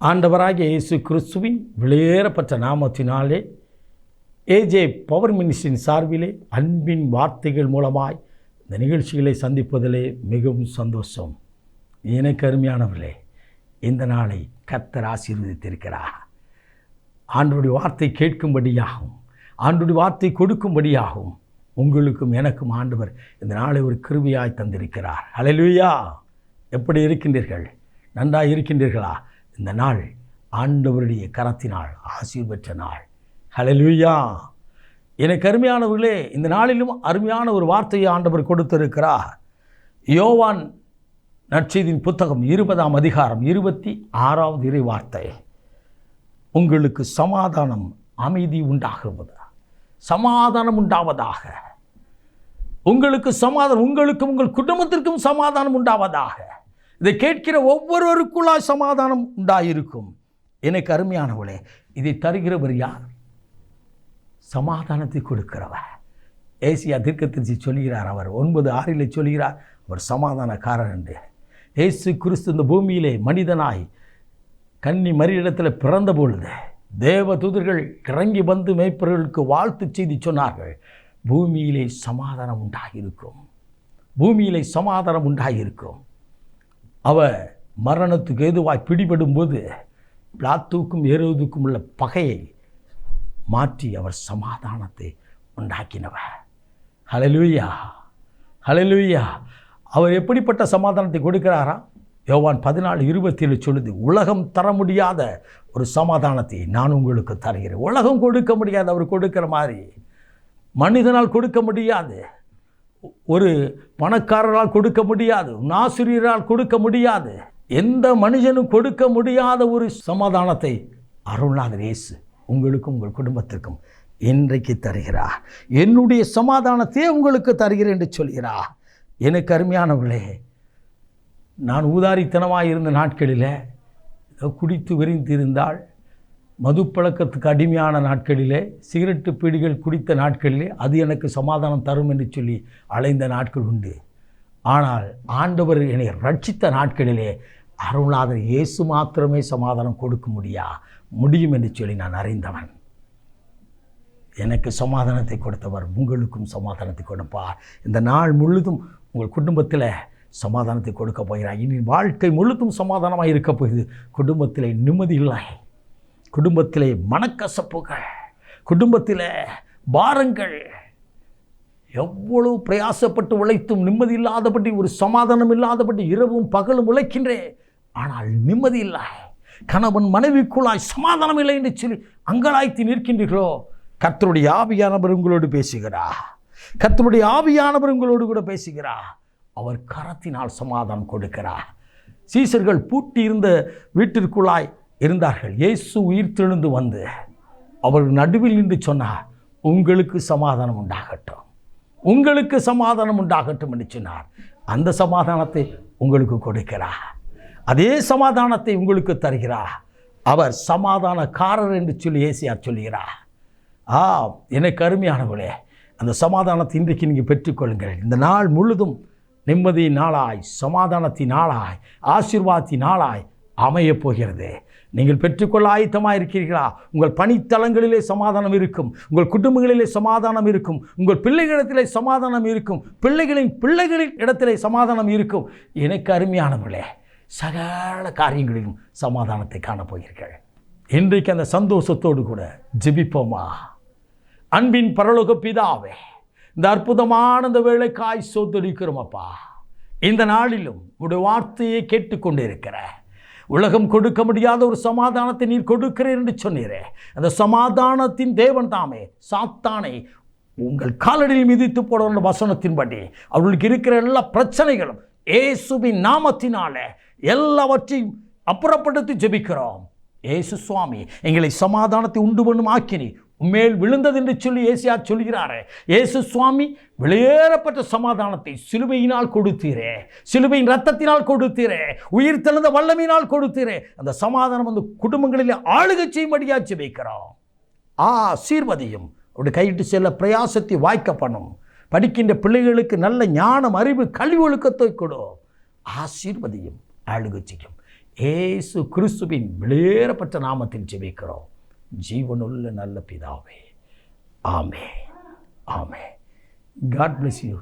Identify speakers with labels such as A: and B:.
A: ஆண்டவராகிய இயேசு கிறிஸ்துவின் வெளியேறப்பட்ட நாமத்தினாலே ஏஜே பவர் மினிஸ்ட்ரியின் சார்பிலே அன்பின் வார்த்தைகள் மூலமாய் இந்த நிகழ்ச்சிகளை சந்திப்பதிலே மிகவும் சந்தோஷம். எனக்கு அருமையானவர்களே, இந்த நாளை கர்த்தர் ஆசீர்வதித்திருக்கிறார். ஆண்டவருடைய வார்த்தை கேட்கும்படியாகும், ஆண்டவருடைய வார்த்தை கொடுக்கும்படியாகும் உங்களுக்கும் எனக்கும் ஆண்டவர் இந்த நாளை ஒரு கிருபையாய் தந்திருக்கிறார். ஹல்லேலூயா! எப்படி இருக்கின்றீர்கள்? நன்றாக இருக்கின்றீர்களா? இந்த நாள் ஆண்டவருடைய கரத்தினால் ஆசீர்வதித்த நாள். ஹல்லேலூயா! எனக்கு அருமையானவர்களே, இந்த நாளிலும் அருமையான ஒரு வார்த்தையை ஆண்டவர் கொடுத்திருக்கிறார். யோவான் நற்செய்தியின் புத்தகம் 20ஆம் அதிகாரம் 26வது இறை வார்த்தை, உங்களுக்கு சமாதானம் அமைதி உண்டாகுவதா, சமாதானம் உண்டாவதாக. உங்களுக்கு சமாதானம், உங்களுக்கும் உங்கள் குடும்பத்திற்கும் சமாதானம் உண்டாவதாக. இதை கேட்கிற ஒவ்வொருவருக்குள்ளாய் சமாதானம் உண்டாயிருக்கும். எனக்கு அருமையானவளே, இதை தருகிறவர் யார்? சமாதானத்தை கொடுக்கிறவர். ஏசியா தீர்க்கதரிசி சொல்கிறார், அவர் 9:6 சொல்கிறார், அவர் சமாதானக்காரர் என்று. இயேசு கிறிஸ்து இந்த பூமியிலே மனிதனாய் கன்னி மரியிடத்தில் பிறந்த பொழுது தேவ தூதர்கள் இறங்கி வந்து மேய்ப்பர்களுக்கு வாழ்த்து செய்தி சொன்னார்கள், பூமியிலே சமாதானம் உண்டாகியிருக்கும், பூமியிலே சமாதானம் உண்டாகியிருக்கும். அவர் மரணத்துக்கு ஏதுவாய் பிடிபடும் போது பிலாத்துவுக்கும் ஏரோதுக்கும் உள்ள பகையை மாற்றி அவர் சமாதானத்தை உண்டாக்கினவர். ஹல்லேலூயா! ஹல்லேலூயா! அவர் எப்படிப்பட்ட சமாதானத்தை கொடுக்கிறாரா? யோவான் 14:27 சொல்லுது, உலகம் தர முடியாத ஒரு சமாதானத்தை நான் உங்களுக்கு தருகிறேன். உலகம் கொடுக்க முடியாது, அவர் கொடுக்கிற மாதிரி. மனிதனால் கொடுக்க முடியாது, ஒரு பணக்காரரால் கொடுக்க முடியாது, ஆசிரியரால் கொடுக்க முடியாது, எந்த மனுஷனும் கொடுக்க முடியாத ஒரு சமாதானத்தை அருள்நாதர் இயேசு உங்களுக்கும் உங்கள் குடும்பத்திற்கும் இன்றைக்கு தருகிறார். என்னுடைய சமாதானத்தை உங்களுக்கு தருகிறேன் என்று சொல்கிறார். எனக்கு அருமையானவர்களே, நான் ஊதாரித்தனமாக இருந்த நாட்களில், குடித்து விரிந்திருந்தால், மது பழக்கத்துக்கு அடிமையான நாட்களிலே, சிகரெட்டு பீடிகள் குடித்த நாட்களிலே அது எனக்கு சமாதானம் தரும் என்று சொல்லி அலைந்த நாட்கள் உண்டு. ஆனால் ஆண்டவர் என்னை ரட்சித்த நாட்களிலே அருள்நாதர் இயேசு மாத்திரமே சமாதானம் கொடுக்க முடியும் என்று சொல்லி நான் அறிந்தவன். எனக்கு சமாதானத்தை கொடுத்தவர் உங்களுக்கும் சமாதானத்தை கொடுப்பார். இந்த நாள் முழுதும் உங்கள் குடும்பத்தில் சமாதானத்தை கொடுக்க போகிறார். இனி வாழ்க்கை முழுதும் சமாதானமாக இருக்க போகுது. குடும்பத்தில் நிம்மதி இல்லை, குடும்பத்திலே மனக்கசப்புகள், குடும்பத்தில் பாரங்கள், எவ்வளவு பிரயாசப்பட்டு உழைத்தும் நிம்மதி இல்லாதபடி, ஒரு சமாதானம் இல்லாதபடி இரவும் பகலும் உழைக்கின்றேன், ஆனால் நிம்மதி இல்லை. கணவன் மனைவிக்குள்ளாய் சமாதானம் இல்லை என்று சொல்லி அங்கலாய்த்து நிற்கின்றீர்களோ? கர்த்தருடைய ஆவியானவர் உங்களோடு பேசுகிறார். கர்த்தருடைய ஆவியானவர் உங்களோடு கூட பேசுகிறார். அவர் கரத்தினால் சமாதானம் கொடுக்கிறார். சீசர்கள் பூட்டி இருந்த வீட்டிற்குள்ளாய் இருந்தார்கள். இயேசு உயிர்த்தெழுந்து வந்து அவர் நடுவில் நின்று சொன்னார், உங்களுக்கு சமாதானம் உண்டாகட்டும், உங்களுக்கு சமாதானம் உண்டாகட்டும் என்று சொன்னார். அந்த சமாதானத்தை உங்களுக்கு கொடுக்கிறார், அதே சமாதானத்தை உங்களுக்கு தருகிறார். அவர் சமாதானக்காரர் என்று சொல்லி ஏசியா சொல்கிறார். எனக்கு அருமையானவர்களே, அந்த சமாதானத்தை இன்றைக்கு நீங்கள் பெற்றுக்கொள்ளுங்கள். இந்த நாள் முழுதும் நிம்மதி நாளாய், சமாதானத்தின் நாளாய், ஆசீர்வாதத்தின் நாளாய் அமையப் போகிறது. நீங்கள் பெற்றுக்கொள்ள ஆயத்தமாக இருக்கிறீர்களா? உங்கள் பணித்தலங்களிலே சமாதானம் இருக்கும், உங்கள் குடும்பங்களிலே சமாதானம் இருக்கும், உங்கள் பிள்ளைகளிடத்திலே சமாதானம் இருக்கும், பிள்ளைகளின் இடத்திலே சமாதானம் இருக்கும். எனக்கு அருமையானவர்களே, சகல காரியங்களிலும் சமாதானத்தை காணப்போகிறீர்கள். இன்றைக்கு அந்த சந்தோஷத்தோடு கூட ஜெபிப்போமா? அன்பின் பரலோக பிதாவே, இந்த அற்புதமான இந்த வேளைக்காய் சோதரிக்கிறோம் அப்பா. இந்த நாளிலும் உடைய வார்த்தையை கேட்டுக்கொண்டு இருக்கிற, உலகம் கொடுக்க முடியாத ஒரு சமாதானத்தை நீர் கொடுக்கிறேன் என்று சொன்னீரே, அந்த சமாதானத்தின் தேவன் தாமே சாத்தானை உங்கள் காலடியில் மிதித்து போடுற வசனத்தின்படி அவர்களுக்கு இருக்கிற எல்லா பிரச்சனைகளும் இயேசுவின் நாமத்தினால எல்லாவற்றையும் அப்புறப்படுத்தி ஜெபிக்கிறோம். இயேசு சுவாமி, எங்களை சமாதானத்தை உண்டு பண்ணும் ஆக்கினி உண்மையில் விழுந்தது என்று சொல்லி ஏசியா சொல்கிறாரே. இயேசு சுவாமி, வெளியேறப்பட்ட சமாதானத்தை சிலுவையினால் கொடுத்தீரே, சிலுவையின் ரத்தத்தினால் கொடுத்தீரே, உயிர் தெழுந்த வல்லமையினால் கொடுத்தீரே. அந்த சமாதானம் அந்த குடும்பங்களில் ஆளுகை செய்யும்படியாக ஜெபிக்கிறோம். ஆசீர்வதியும். அவருடைய கையிட்டு செல்ல பிரயாசத்தை வாய்க்க பண்ணும். படிக்கின்ற பிள்ளைகளுக்கு நல்ல ஞானம், அறிவு, கல்வி ஒழுக்கத்தை கொடு. ஆசீர்வதியும், ஆளுகை செய்யும். இயேசு கிறிஸ்துவின் வெளியேறப்பட்ட நாமத்தில் ஜெபிக்கிறோம் ஜீவனுள்ள நல்ல பிதாவே. ஆமென். ஆமென். God bless you.